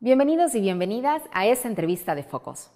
Bienvenidos y bienvenidas a esta entrevista de Focos.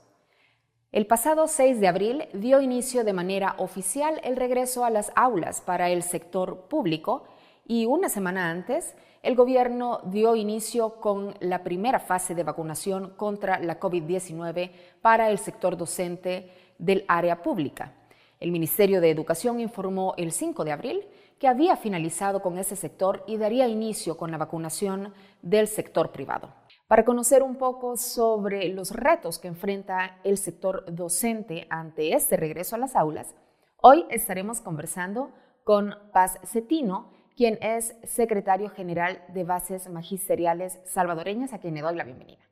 El pasado 6 de abril dio inicio de manera oficial el regreso a las aulas para el sector público y una semana antes el gobierno dio inicio con la primera fase de vacunación contra la COVID-19 para el sector docente del área pública. El Ministerio de Educación informó el 5 de abril que había finalizado con ese sector y daría inicio con la vacunación del sector privado. Para conocer un poco sobre los retos que enfrenta el sector docente ante este regreso a las aulas, hoy estaremos conversando con Paz Cetino, quien es secretario general de Bases Magisteriales Salvadoreñas, a quien le doy la bienvenida.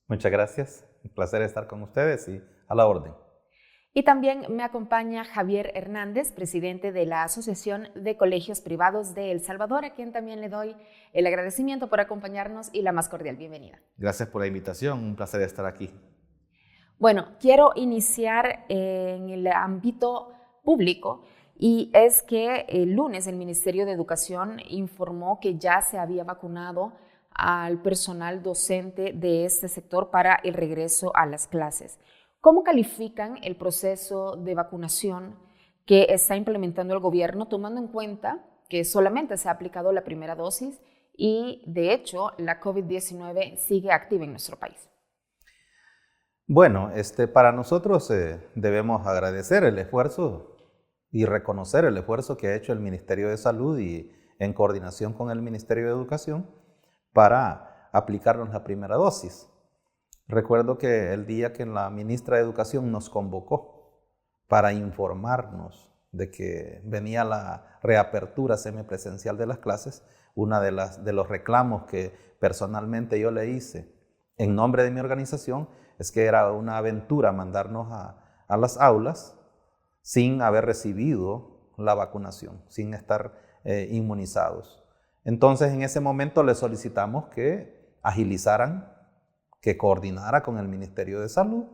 Muchas gracias, un placer estar con ustedes y a la orden. Y también me acompaña Javier Hernández, presidente de la Asociación de Colegios Privados de El Salvador, a quien también le doy el agradecimiento por acompañarnos y la más cordial bienvenida. Gracias por la invitación, un placer estar aquí. Bueno, quiero iniciar en el ámbito público y es que el lunes el Ministerio de Educación informó que ya se había vacunado al personal docente de este sector para el regreso a las clases. ¿Cómo califican el proceso de vacunación que está implementando el gobierno, tomando en cuenta que solamente se ha aplicado la primera dosis y, de hecho, la COVID-19 sigue activa en nuestro país? Bueno, para nosotros debemos agradecer el esfuerzo y reconocer el esfuerzo que ha hecho el Ministerio de Salud y en coordinación con el Ministerio de Educación para aplicarnos la primera dosis. Recuerdo que el día que la ministra de Educación nos convocó para informarnos de que venía la reapertura semipresencial de las clases, una de los reclamos que personalmente yo le hice en nombre de mi organización es que era una aventura mandarnos a las aulas sin haber recibido la vacunación, sin estar inmunizados. Entonces, en ese momento le solicitamos que agilizaran, que coordinara con el Ministerio de Salud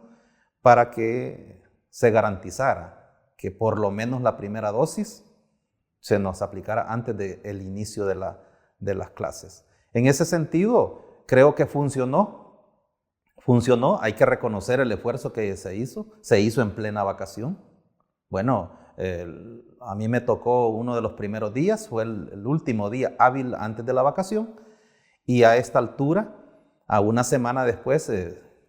para que se garantizara que por lo menos la primera dosis se nos aplicara antes del inicio de las clases. En ese sentido, creo que funcionó, hay que reconocer el esfuerzo que se hizo en plena vacación. Bueno, a mí me tocó uno de los primeros días, fue el último día hábil antes de la vacación, y a esta altura, a una semana después,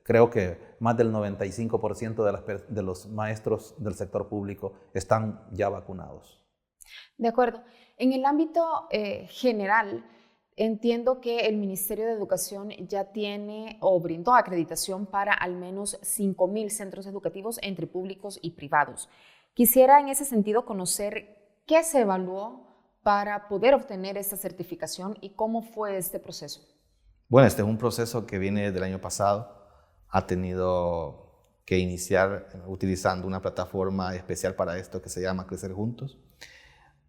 creo que más del 95% de los maestros del sector público están ya vacunados. De acuerdo. En el ámbito general, entiendo que el Ministerio de Educación ya tiene o brindó acreditación para al menos 5,000 centros educativos entre públicos y privados. Quisiera en ese sentido conocer qué se evaluó para poder obtener esta certificación y cómo fue este proceso. Bueno, este es un proceso que viene desde el año pasado. Ha tenido que iniciar utilizando una plataforma especial para esto que se llama Crecer Juntos.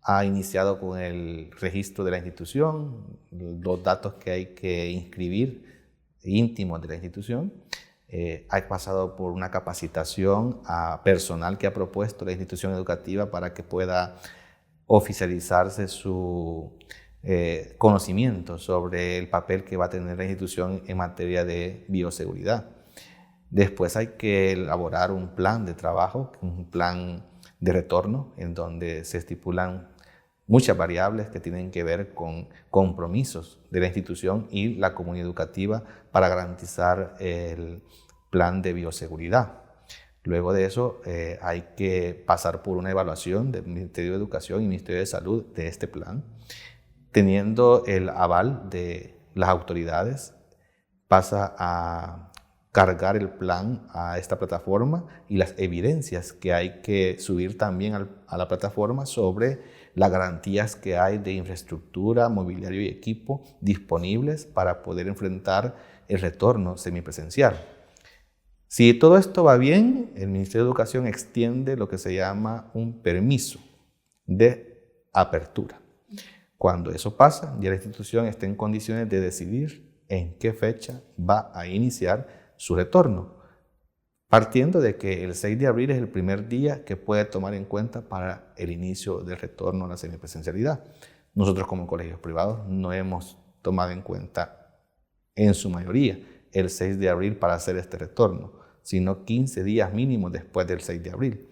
Ha iniciado con el registro de la institución, los datos que hay que inscribir íntimos de la institución. Ha pasado por una capacitación a personal que ha propuesto la institución educativa para que pueda oficializarse su conocimiento sobre el papel que va a tener la institución en materia de bioseguridad. Después hay que elaborar un plan de trabajo, un plan de retorno, en donde se estipulan muchas variables que tienen que ver con compromisos de la institución y la comunidad educativa para garantizar el plan de bioseguridad. Luego de eso hay que pasar por una evaluación del Ministerio de Educación y Ministerio de Salud de este plan. Teniendo el aval de las autoridades, pasa a cargar el plan a esta plataforma y las evidencias que hay que subir también a la plataforma sobre las garantías que hay de infraestructura, mobiliario y equipo disponibles para poder enfrentar el retorno semipresencial. Si todo esto va bien, el Ministerio de Educación extiende lo que se llama un permiso de apertura. Cuando eso pasa, ya la institución está en condiciones de decidir en qué fecha va a iniciar su retorno, partiendo de que el 6 de abril es el primer día que puede tomar en cuenta para el inicio del retorno a la semipresencialidad. Nosotros como colegios privados no hemos tomado en cuenta en su mayoría el 6 de abril para hacer este retorno, sino 15 días mínimo después del 6 de abril,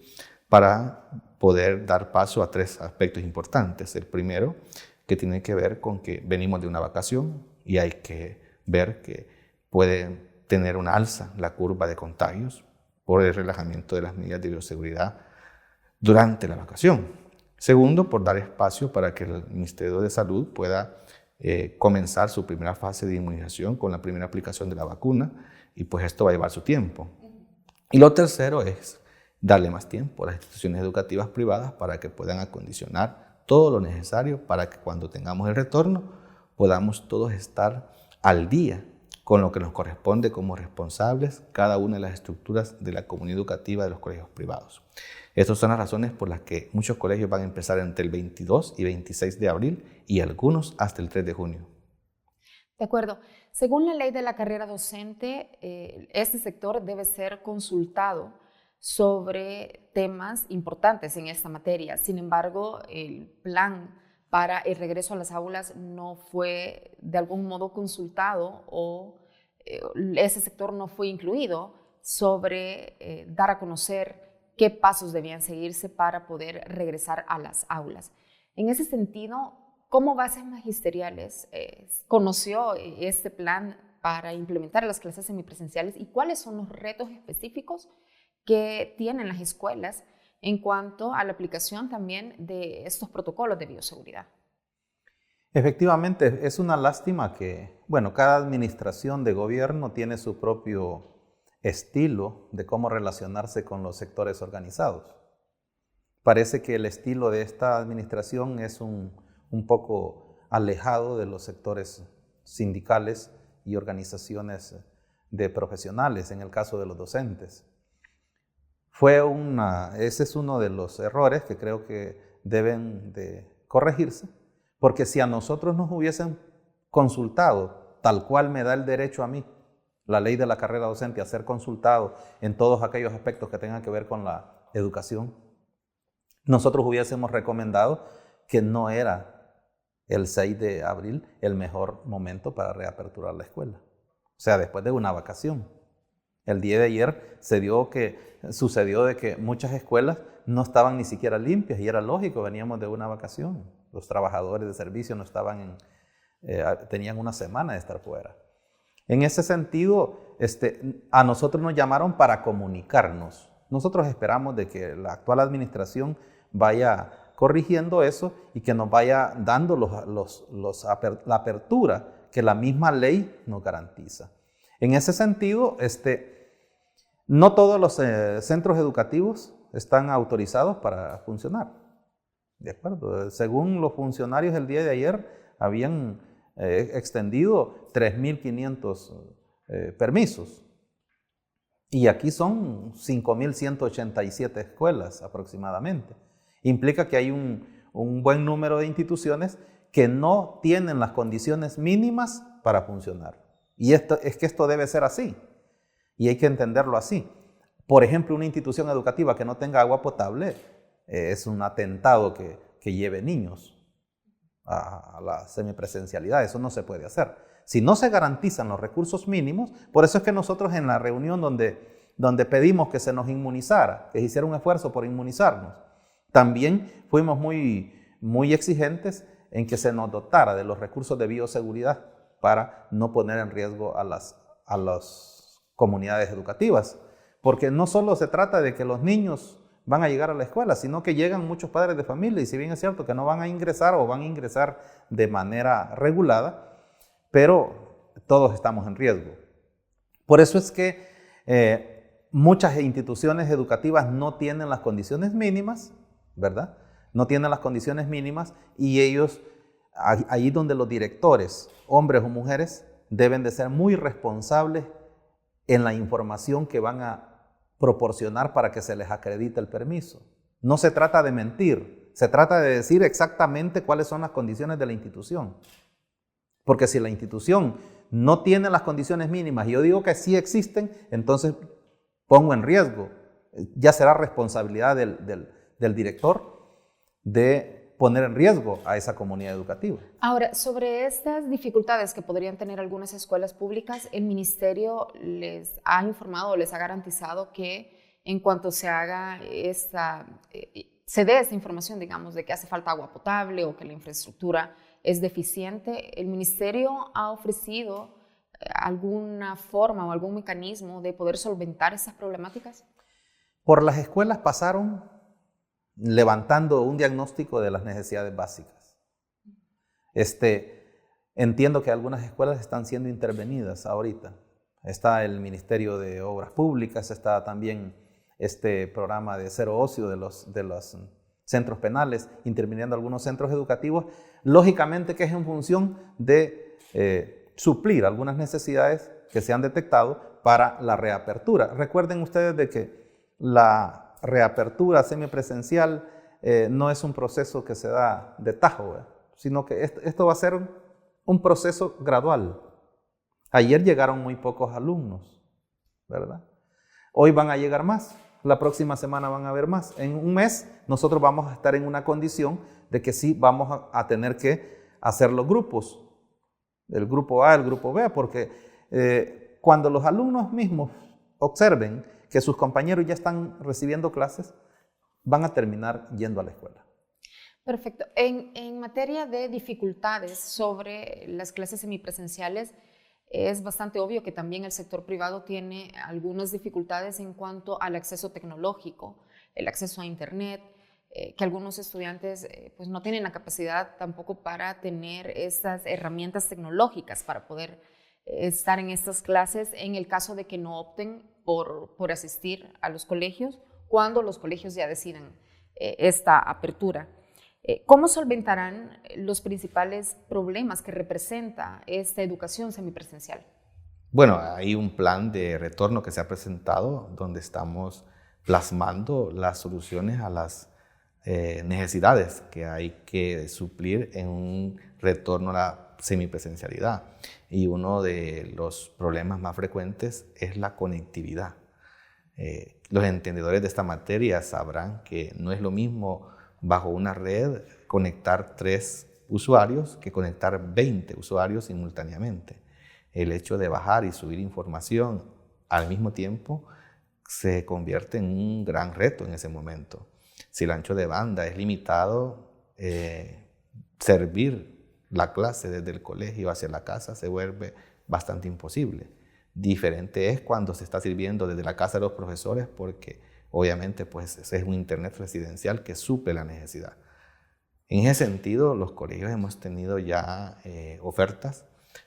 para poder dar paso a 3 aspectos importantes. El primero, que tiene que ver con que venimos de una vacación y hay que ver que puede tener una alza la curva de contagios por el relajamiento de las medidas de bioseguridad durante la vacación. Segundo, por dar espacio para que el Ministerio de Salud pueda comenzar su primera fase de inmunización con la primera aplicación de la vacuna, y pues esto va a llevar su tiempo. Y lo tercero es darle más tiempo a las instituciones educativas privadas para que puedan acondicionar todo lo necesario para que cuando tengamos el retorno podamos todos estar al día con lo que nos corresponde como responsables cada una de las estructuras de la comunidad educativa de los colegios privados. Estas son las razones por las que muchos colegios van a empezar entre el 22 y 26 de abril y algunos hasta el 3 de junio. De acuerdo. Según la ley de la carrera docente, este sector debe ser consultado sobre temas importantes en esta materia. Sin embargo, el plan para el regreso a las aulas no fue de algún modo consultado o ese sector no fue incluido sobre dar a conocer qué pasos debían seguirse para poder regresar a las aulas. En ese sentido, ¿cómo Bases Magisteriales conoció este plan para implementar las clases semipresenciales y cuáles son los retos específicos que tienen las escuelas en cuanto a la aplicación también de estos protocolos de bioseguridad? Efectivamente, es una lástima que, cada administración de gobierno tiene su propio estilo de cómo relacionarse con los sectores organizados. Parece que el estilo de esta administración es un poco alejado de los sectores sindicales y organizaciones de profesionales, en el caso de los docentes. Ese es uno de los errores que creo que deben de corregirse, porque si a nosotros nos hubiesen consultado, tal cual me da el derecho a mí, la ley de la carrera docente, a ser consultado en todos aquellos aspectos que tengan que ver con la educación, nosotros hubiésemos recomendado que no era el 6 de abril el mejor momento para reaperturar la escuela. O sea, después de una vacación. El día de ayer sucedió de que muchas escuelas no estaban ni siquiera limpias, y era lógico, veníamos de una vacación. Los trabajadores de servicio no estaban tenían una semana de estar fuera. En ese sentido, a nosotros nos llamaron para comunicarnos. Nosotros esperamos de que la actual administración vaya corrigiendo eso y que nos vaya dando la apertura que la misma ley nos garantiza. En ese sentido, no todos los centros educativos están autorizados para funcionar. ¿De acuerdo? Según los funcionarios el día de ayer, habían extendido 3.500 permisos. Y aquí son 5.187 escuelas aproximadamente. Implica que hay un buen número de instituciones que no tienen las condiciones mínimas para funcionar. Y esto debe ser así. Y hay que entenderlo así. Por ejemplo, una institución educativa que no tenga agua potable es un atentado que lleve niños a la semipresencialidad. Eso no se puede hacer. Si no se garantizan los recursos mínimos, por eso es que nosotros en la reunión donde pedimos que se nos inmunizara, que se hiciera un esfuerzo por inmunizarnos, también fuimos muy exigentes en que se nos dotara de los recursos de bioseguridad para no poner en riesgo a las comunidades educativas. Porque no solo se trata de que los niños van a llegar a la escuela, sino que llegan muchos padres de familia, y si bien es cierto que no van a ingresar o van a ingresar de manera regulada, pero todos estamos en riesgo. Por eso es que muchas instituciones educativas no tienen las condiciones mínimas, ¿verdad? No tienen las condiciones mínimas, y ellos, ahí donde los directores, hombres o mujeres, deben de ser muy responsables en la información que van a proporcionar para que se les acredite el permiso. No se trata de mentir, se trata de decir exactamente cuáles son las condiciones de la institución. Porque si la institución no tiene las condiciones mínimas y yo digo que sí existen, entonces pongo en riesgo. Ya será responsabilidad del director de poner en riesgo a esa comunidad educativa. Ahora, sobre estas dificultades que podrían tener algunas escuelas públicas, el ministerio les ha informado o les ha garantizado que en cuanto se haga se dé esta información, digamos, de que hace falta agua potable o que la infraestructura es deficiente, ¿el ministerio ha ofrecido alguna forma o algún mecanismo de poder solventar esas problemáticas? Por las escuelas pasaron levantando un diagnóstico de las necesidades básicas. Entiendo que algunas escuelas están siendo intervenidas ahorita. Está el Ministerio de Obras Públicas, está también este programa de cero ocio de los centros penales, interviniendo algunos centros educativos, lógicamente que es en función de suplir algunas necesidades que se han detectado para la reapertura. Recuerden ustedes de que la reapertura semipresencial no es un proceso que se da de tajo, sino que esto va a ser un proceso gradual. Ayer llegaron muy pocos alumnos, ¿verdad? Hoy van a llegar más, la próxima semana van a haber más. En un mes nosotros vamos a estar en una condición de que sí vamos a tener que hacer los grupos, el grupo A, el grupo B, porque cuando los alumnos mismos observen que sus compañeros ya están recibiendo clases, van a terminar yendo a la escuela. Perfecto. En materia de dificultades sobre las clases semipresenciales, es bastante obvio que también el sector privado tiene algunas dificultades en cuanto al acceso tecnológico, el acceso a Internet, que algunos estudiantes pues no tienen la capacidad tampoco para tener estas herramientas tecnológicas para poder estar en estas clases en el caso de que no opten por asistir a los colegios cuando los colegios ya decidan esta apertura. ¿Cómo solventarán los principales problemas que representa esta educación semipresencial? Bueno, hay un plan de retorno que se ha presentado donde estamos plasmando las soluciones a las necesidades que hay que suplir en un retorno a la semipresencialidad. Y uno de los problemas más frecuentes es la conectividad. Los entendedores de esta materia sabrán que no es lo mismo bajo una red conectar 3 usuarios que conectar 20 usuarios simultáneamente. El hecho de bajar y subir información al mismo tiempo se convierte en un gran reto en ese momento. Si el ancho de banda es limitado, servir la clase desde el colegio hacia la casa se vuelve bastante imposible. Diferente es cuando se está sirviendo desde la casa de los profesores porque obviamente pues es un internet residencial que suple la necesidad. En ese sentido, los colegios hemos tenido ya ofertas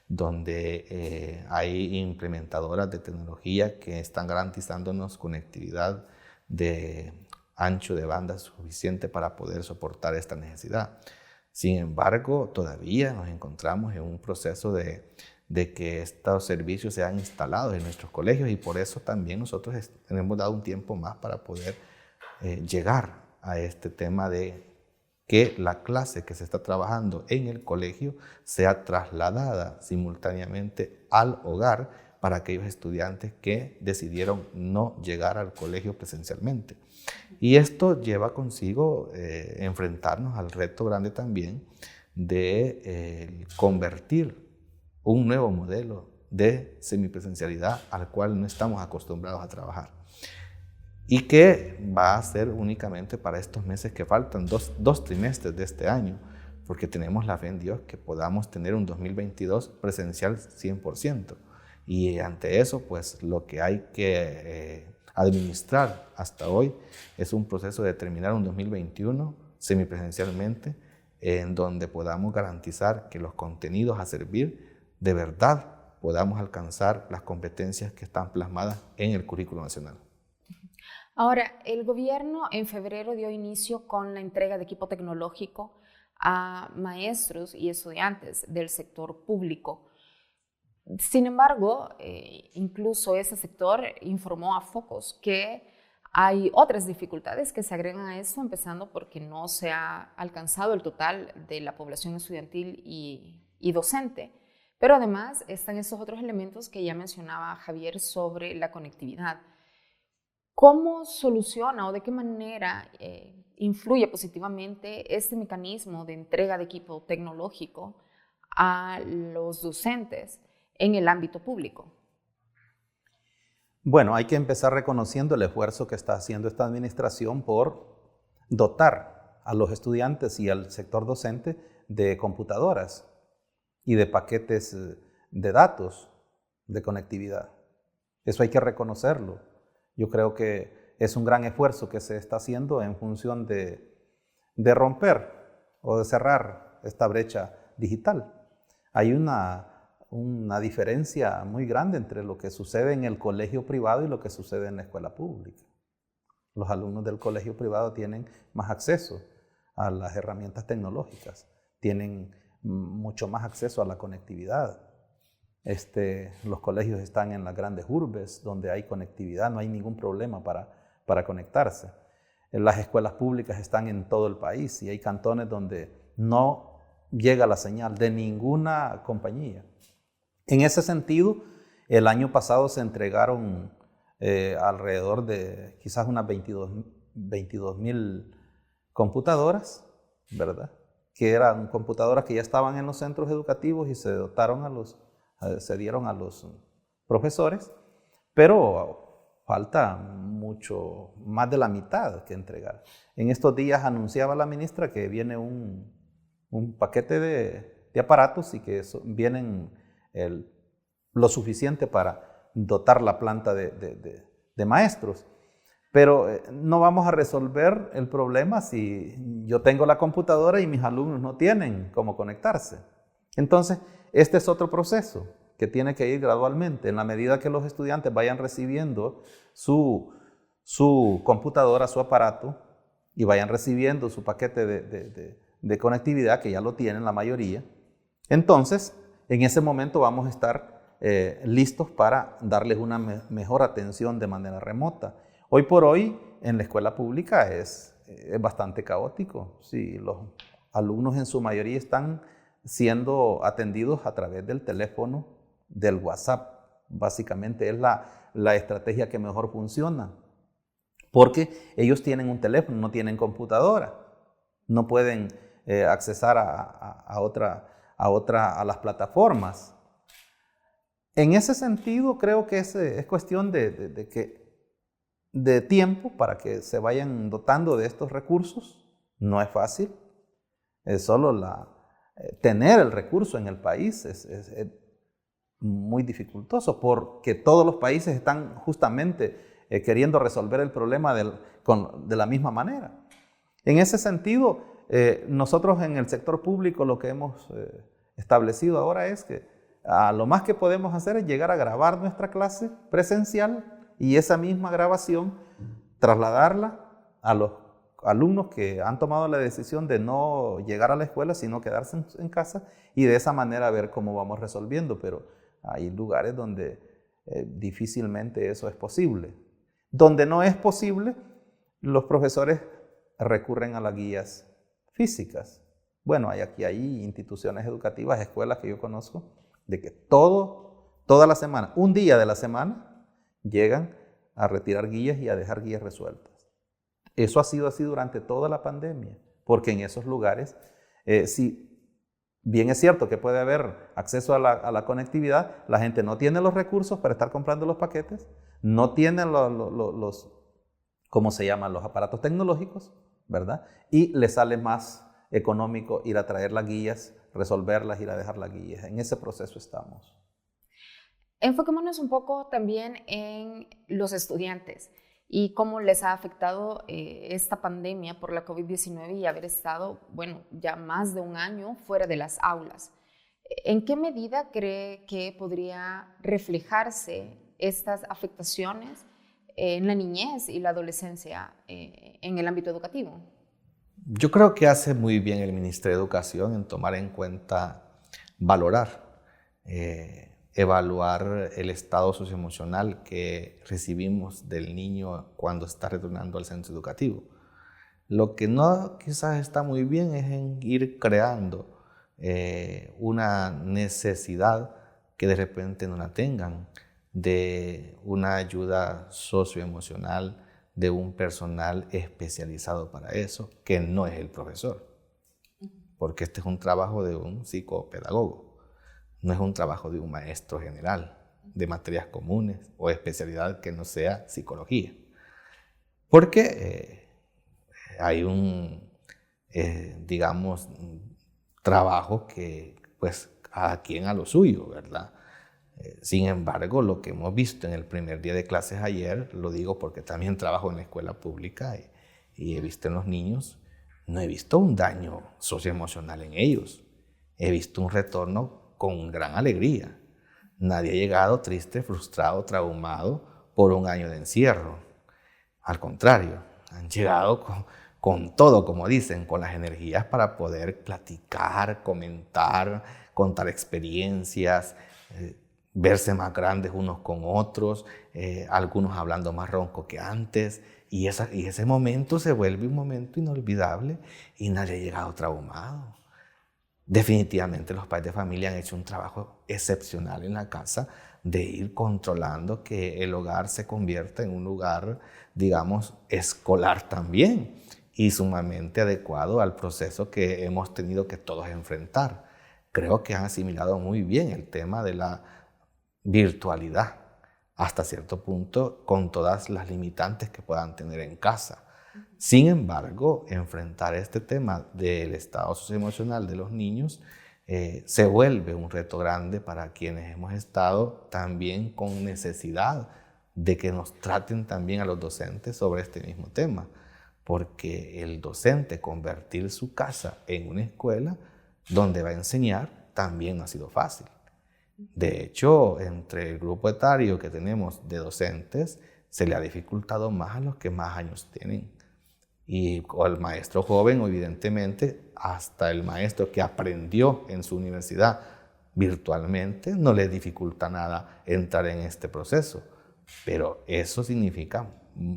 donde hay implementadoras de tecnología que están garantizándonos conectividad de ancho de banda suficiente para poder soportar esta necesidad. Sin embargo, todavía nos encontramos en un proceso de que estos servicios sean instalados en nuestros colegios y por eso también nosotros hemos dado un tiempo más para poder llegar a este tema de que la clase que se está trabajando en el colegio sea trasladada simultáneamente al hogar para aquellos estudiantes que decidieron no llegar al colegio presencialmente. Y esto lleva consigo enfrentarnos al reto grande también de convertir un nuevo modelo de semipresencialidad al cual no estamos acostumbrados a trabajar y que va a ser únicamente para estos meses que faltan, dos trimestres de este año, porque tenemos la fe en Dios que podamos tener un 2022 presencial 100%. Y ante eso, pues lo que hay que administrar hasta hoy es un proceso de terminar un 2021 semipresencialmente, en donde podamos garantizar que los contenidos a servir de verdad podamos alcanzar las competencias que están plasmadas en el currículo nacional. Ahora, el gobierno en febrero dio inicio con la entrega de equipo tecnológico a maestros y estudiantes del sector público. Sin embargo, incluso ese sector informó a Focos que hay otras dificultades que se agregan a esto, empezando porque no se ha alcanzado el total de la población estudiantil y docente. Pero además están estos otros elementos que ya mencionaba Javier sobre la conectividad. ¿Cómo soluciona o de qué manera influye positivamente este mecanismo de entrega de equipo tecnológico a los docentes en el ámbito público? Bueno, hay que empezar reconociendo el esfuerzo que está haciendo esta administración por dotar a los estudiantes y al sector docente de computadoras y de paquetes de datos de conectividad. Eso hay que reconocerlo. Yo creo que es un gran esfuerzo que se está haciendo en función de romper o de cerrar esta brecha digital. Hay una diferencia muy grande entre lo que sucede en el colegio privado y lo que sucede en la escuela pública. Los alumnos del colegio privado tienen más acceso a las herramientas tecnológicas, tienen mucho más acceso a la conectividad. Los colegios están en las grandes urbes donde hay conectividad, no hay ningún problema para conectarse. Las escuelas públicas están en todo el país y hay cantones donde no llega la señal de ninguna compañía. En ese sentido, el año pasado se entregaron alrededor de quizás unas 22,000 computadoras, ¿verdad? Que eran computadoras que ya estaban en los centros educativos y se dieron a los profesores, pero falta mucho más de la mitad que entregar. En estos días anunciaba la ministra que viene un paquete de aparatos y que vienen lo suficiente para dotar la planta de maestros. Pero no vamos a resolver el problema si yo tengo la computadora y mis alumnos no tienen cómo conectarse. Entonces, este es otro proceso que tiene que ir gradualmente. En la medida que los estudiantes vayan recibiendo su computadora, su aparato, y vayan recibiendo su paquete de conectividad, que ya lo tienen la mayoría, entonces, en ese momento vamos a estar listos para darles una mejor atención de manera remota. Hoy por hoy, en la escuela pública es bastante caótico. Sí, los alumnos en su mayoría están siendo atendidos a través del teléfono, del WhatsApp. Básicamente es la estrategia que mejor funciona, porque ellos tienen un teléfono, no tienen computadora, no pueden accesar a las plataformas. En ese sentido, creo que es cuestión de tiempo para que se vayan dotando de estos recursos. No es fácil, es solo tener el recurso en el país es muy dificultoso, porque todos los países están justamente queriendo resolver el problema de la misma manera. En ese sentido, nosotros en el sector público lo que hemos establecido ahora es que lo más que podemos hacer es llegar a grabar nuestra clase presencial y esa misma grabación trasladarla a los alumnos que han tomado la decisión de no llegar a la escuela, sino quedarse en casa, y de esa manera ver cómo vamos resolviendo. Pero hay lugares donde difícilmente eso es posible. Donde no es posible, los profesores recurren a las guías físicas. Bueno, hay instituciones educativas, escuelas que yo conozco, de que toda la semana, un día de la semana, llegan a retirar guías y a dejar guías resueltas. Eso ha sido así durante toda la pandemia, porque en esos lugares, si bien es cierto que puede haber acceso a la conectividad, la gente no tiene los recursos para estar comprando los paquetes, no tiene ¿cómo se llaman? Los aparatos tecnológicos, ¿verdad? Y le sale más económico ir a traer las guías, resolverlas, ir a dejar las guías. En ese proceso estamos. Enfoquémonos un poco también en los estudiantes y cómo les ha afectado esta pandemia por la COVID-19 y haber estado, ya más de un año fuera de las aulas. ¿En qué medida cree que podría reflejarse estas afectaciones en la niñez y la adolescencia en el ámbito educativo? Yo creo que hace muy bien el Ministerio de Educación en tomar en cuenta, valorar, evaluar el estado socioemocional que recibimos del niño cuando está retornando al centro educativo. Lo que no quizás está muy bien es en ir creando una necesidad que de repente no la tengan. de una ayuda socioemocional de un personal especializado para eso, que no es el profesor. Porque este es un trabajo de un psicopedagogo, no es un trabajo de un maestro general de materias comunes o especialidad que no sea psicología. Porque hay un, digamos, trabajo que pues cada quien a lo suyo, ¿verdad? Sin embargo, lo que hemos visto en el primer día de clases ayer, lo digo porque también trabajo en la escuela pública y he visto en los niños, no he visto un daño socioemocional en ellos. He visto un retorno con gran alegría. Nadie ha llegado triste, frustrado, traumado por un año de encierro. Al contrario, han llegado con todo, como dicen, con las energías para poder platicar, comentar, contar experiencias, verse más grandes unos con otros, algunos hablando más ronco que antes, y ese momento se vuelve un momento inolvidable y nadie ha llegado traumado. Definitivamente los padres de familia han hecho un trabajo excepcional en la casa de ir controlando que el hogar se convierta en un lugar, digamos, escolar también y sumamente adecuado al proceso que hemos tenido que todos enfrentar. Creo que han asimilado muy bien el tema de la virtualidad, hasta cierto punto, con todas las limitantes que puedan tener en casa. Sin embargo, enfrentar este tema del estado socioemocional de los niños se vuelve un reto grande para quienes hemos estado también con necesidad de que nos traten también a los docentes sobre este mismo tema, porque el docente convertir su casa en una escuela donde va a enseñar también no ha sido fácil. De hecho, entre el grupo etario que tenemos de docentes, se le ha dificultado más a los que más años tienen. Y el maestro joven, evidentemente, hasta el maestro que aprendió en su universidad virtualmente, no le dificulta nada entrar en este proceso. Pero eso significa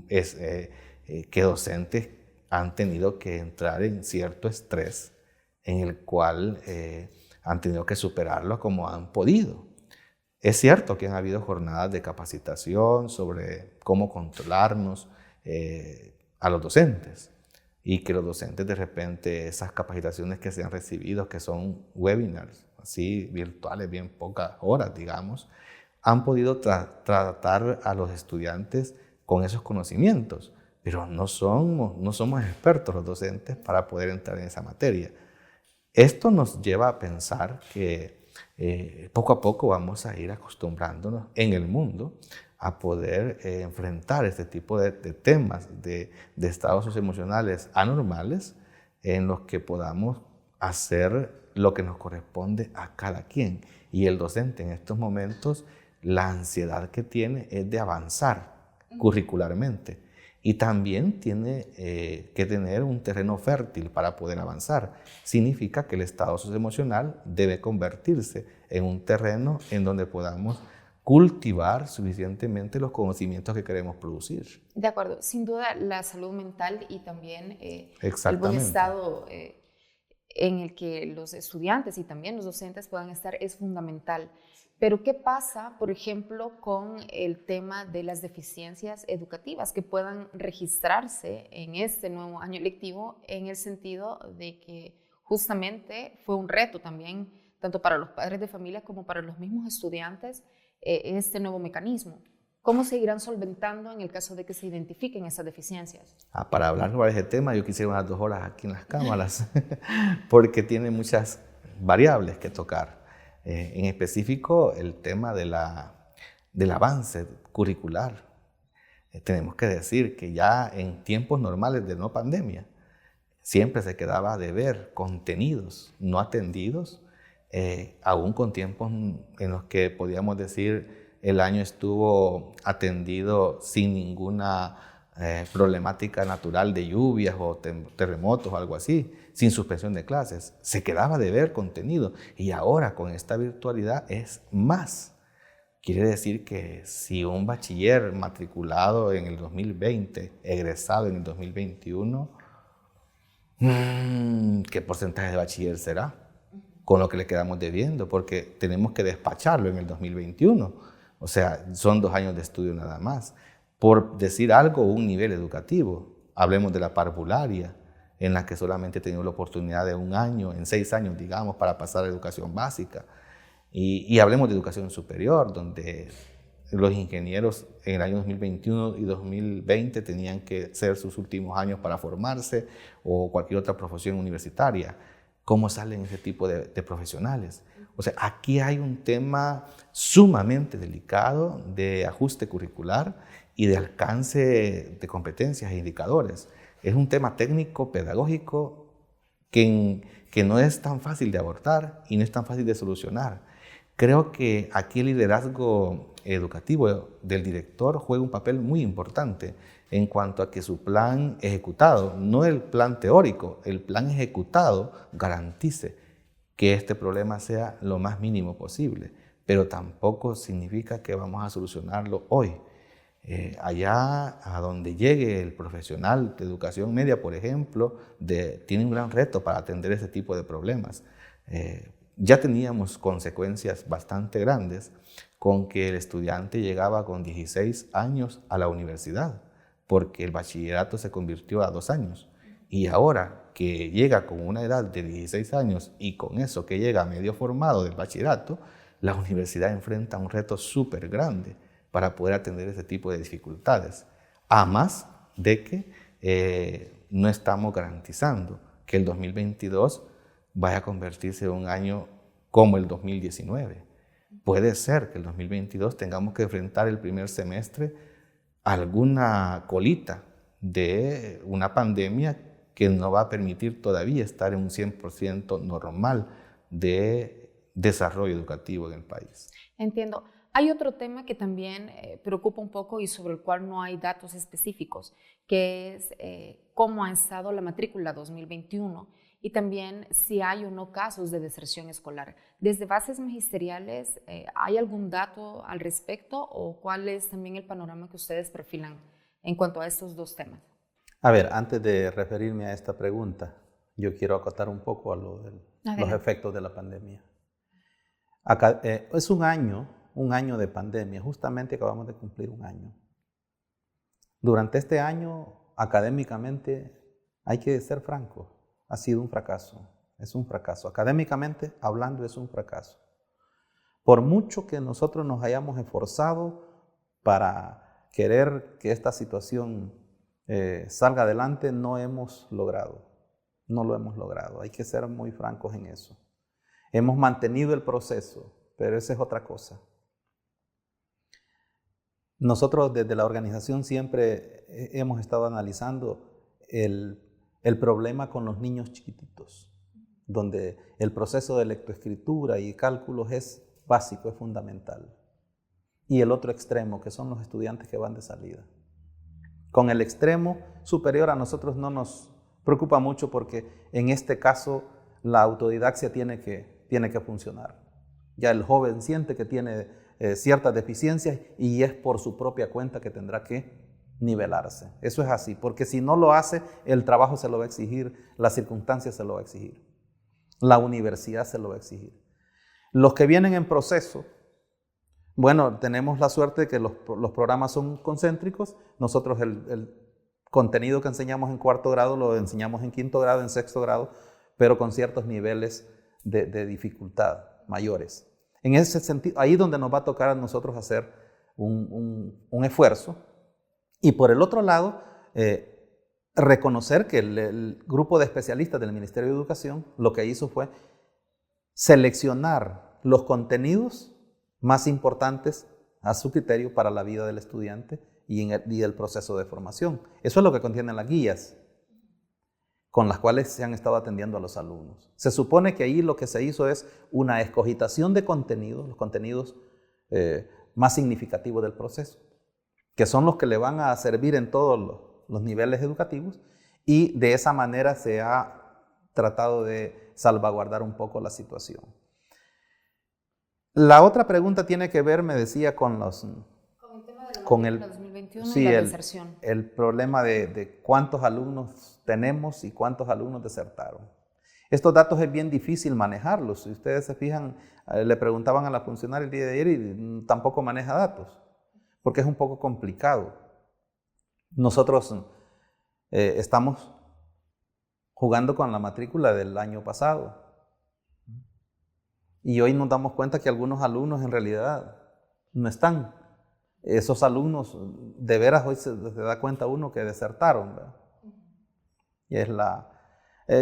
que docentes han tenido que entrar en cierto estrés en el cual han tenido que superarlo como han podido. Es cierto que han habido jornadas de capacitación sobre cómo controlarnos a los docentes y que los docentes de repente esas capacitaciones que se han recibido, que son webinars, así virtuales, bien pocas horas, digamos, han podido tratar a los estudiantes con esos conocimientos, pero no somos expertos los docentes para poder entrar en esa materia. Esto nos lleva a pensar que poco a poco vamos a ir acostumbrándonos en el mundo a poder enfrentar este tipo de temas, de estados socioemocionales anormales en los que podamos hacer lo que nos corresponde a cada quien. Y el docente en estos momentos, la ansiedad que tiene es de avanzar curricularmente. Y también tiene que tener un terreno fértil para poder avanzar. Significa que el estado socioemocional debe convertirse en un terreno en donde podamos cultivar suficientemente los conocimientos que queremos producir. De acuerdo, sin duda la salud mental y también el buen Exactamente. estado en el que los estudiantes y también los docentes puedan estar es fundamental. Pero ¿qué pasa, por ejemplo, con el tema de las deficiencias educativas que puedan registrarse en este nuevo año lectivo, en el sentido de que justamente fue un reto también, tanto para los padres de familia como para los mismos estudiantes, este nuevo mecanismo? ¿Cómo se irán solventando en el caso de que se identifiquen esas deficiencias? Para hablar sobre ese tema, yo quisiera unas 2 horas aquí en las cámaras, porque tiene muchas variables que tocar. En específico, el tema del avance curricular. Tenemos que decir que ya en tiempos normales de no pandemia, siempre se quedaba a deber contenidos no atendidos, aún con tiempos en los que podíamos decir el año estuvo atendido sin ninguna problemática natural de lluvias o terremotos o algo así, sin suspensión de clases. Se quedaba de ver contenido y ahora con esta virtualidad es más. Quiere decir que si un bachiller matriculado en el 2020, egresado en el 2021, ¿qué porcentaje de bachiller será? Con lo que le quedamos debiendo, porque tenemos que despacharlo en el 2021. O sea, son 2 años de estudio nada más. Por decir algo, un nivel educativo. Hablemos de la parvularia, en la que solamente he tenido la oportunidad de 1 año, en 6 años, digamos, para pasar a educación básica. Y hablemos de educación superior, donde los ingenieros en el año 2021 y 2020 tenían que ser sus últimos años para formarse, o cualquier otra profesión universitaria. ¿Cómo salen ese tipo de profesionales? O sea, aquí hay un tema sumamente delicado de ajuste curricular y de alcance de competencias e indicadores. Es un tema técnico, pedagógico, que no es tan fácil de abordar y no es tan fácil de solucionar. Creo que aquí el liderazgo educativo del director juega un papel muy importante en cuanto a que su plan ejecutado, no el plan teórico, el plan ejecutado garantice que este problema sea lo más mínimo posible, pero tampoco significa que vamos a solucionarlo hoy. Allá a donde llegue el profesional de educación media, por ejemplo, tiene un gran reto para atender ese tipo de problemas. Ya teníamos consecuencias bastante grandes con que el estudiante llegaba con 16 años a la universidad, porque el bachillerato se convirtió a 2 años. Y ahora que llega con una edad de 16 años y con eso que llega medio formado del bachillerato, la universidad enfrenta un reto súper grande para poder atender ese tipo de dificultades. A más de que no estamos garantizando que el 2022 vaya a convertirse en un año como el 2019. Puede ser que el 2022 tengamos que enfrentar el primer semestre alguna colita de una pandemia que no va a permitir todavía estar en un 100% normal de desarrollo educativo en el país. Entiendo. Hay otro tema que también preocupa un poco y sobre el cual no hay datos específicos, que es cómo ha estado la matrícula 2021 y también si hay o no casos de deserción escolar. Desde bases magisteriales, ¿hay algún dato al respecto o cuál es también el panorama que ustedes perfilan en cuanto a estos dos temas? A ver, antes de referirme a esta pregunta, yo quiero acotar un poco a lo de los efectos de la pandemia. Acá, es un año de pandemia, justamente acabamos de cumplir 1 año. Durante este año, académicamente, hay que ser franco, ha sido un fracaso, es un fracaso. Académicamente hablando, es un fracaso. Por mucho que nosotros nos hayamos esforzado para querer que esta situación salga adelante, no lo hemos logrado, hay que ser muy francos en eso. Hemos mantenido el proceso, pero esa es otra cosa. Nosotros desde la organización siempre hemos estado analizando el problema con los niños chiquititos, donde el proceso de lectoescritura y cálculos es básico, es fundamental. Y el otro extremo, que son los estudiantes que van de salida. Con el extremo superior a nosotros no nos preocupa mucho porque en este caso la autodidaxia tiene que funcionar. Ya el joven siente que tiene ciertas deficiencias y es por su propia cuenta que tendrá que nivelarse. Eso es así, porque si no lo hace, el trabajo se lo va a exigir, las circunstancias se lo va a exigir, la universidad se lo va a exigir. Los que vienen en proceso, bueno, tenemos la suerte de que los programas son concéntricos. Nosotros el contenido que enseñamos en 4º grado lo enseñamos en 5º grado, en 6º grado, pero con ciertos niveles de dificultad mayores. En ese sentido, ahí es donde nos va a tocar a nosotros hacer un esfuerzo. Y por el otro lado, reconocer que el grupo de especialistas del Ministerio de Educación lo que hizo fue seleccionar los contenidos más importantes a su criterio para la vida del estudiante y el proceso de formación. Eso es lo que contienen las guías con las cuales se han estado atendiendo a los alumnos. Se supone que ahí lo que se hizo es una escogitación de contenidos, los contenidos más significativos del proceso, que son los que le van a servir en todos los niveles educativos, y de esa manera se ha tratado de salvaguardar un poco la situación. La otra pregunta tiene que ver, me decía, con el tema de la con el 2021 sí, y la deserción. El problema de cuántos alumnos tenemos y cuántos alumnos desertaron. Estos datos es bien difícil manejarlos. Si ustedes se fijan, le preguntaban a la funcionaria el día de ayer y tampoco maneja datos, porque es un poco complicado. Nosotros estamos jugando con la matrícula del año pasado y hoy nos damos cuenta que algunos alumnos en realidad no están. Esos alumnos, de veras, hoy se da cuenta uno que desertaron, ¿verdad? Y es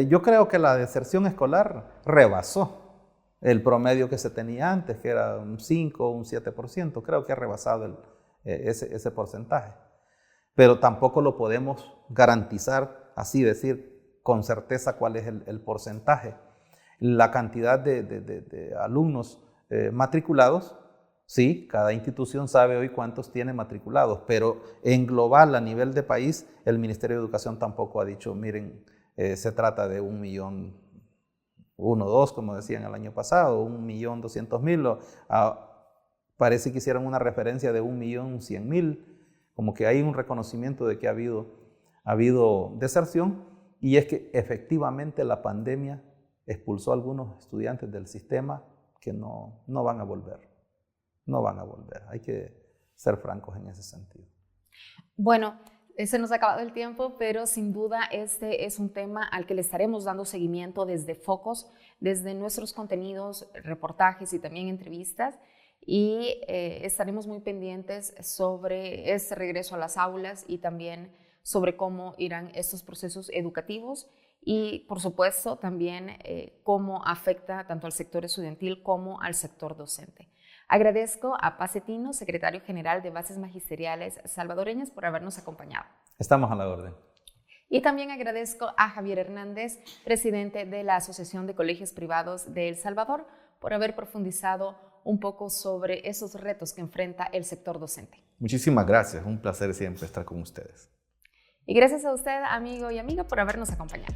yo creo que la deserción escolar rebasó el promedio que se tenía antes, que era un 5 o un 7%. Creo que ha rebasado ese porcentaje. Pero tampoco lo podemos garantizar, así decir, con certeza cuál es el porcentaje. La cantidad de alumnos matriculados, sí, cada institución sabe hoy cuántos tiene matriculados, pero en global, a nivel de país, el Ministerio de Educación tampoco ha dicho, miren, se trata de 1.100.000, 2, como decían el año pasado, 1.200.000. Parece que hicieron una referencia de 1.100.000, como que hay un reconocimiento de que ha habido deserción, y es que efectivamente la pandemia expulsó a algunos estudiantes del sistema que no van a volver. No van a volver. Hay que ser francos en ese sentido. Bueno, se nos ha acabado el tiempo, pero sin duda este es un tema al que le estaremos dando seguimiento desde Focos, desde nuestros contenidos, reportajes y también entrevistas, y estaremos muy pendientes sobre este regreso a las aulas y también sobre cómo irán estos procesos educativos y, por supuesto, también cómo afecta tanto al sector estudiantil como al sector docente. Agradezco a Paz Cetino, secretario general de Bases Magisteriales Salvadoreñas, por habernos acompañado. Estamos a la orden. Y también agradezco a Javier Hernández, presidente de la Asociación de Colegios Privados de El Salvador, por haber profundizado un poco sobre esos retos que enfrenta el sector docente. Muchísimas gracias, un placer siempre estar con ustedes. Y gracias a usted, amigo y amiga, por habernos acompañado.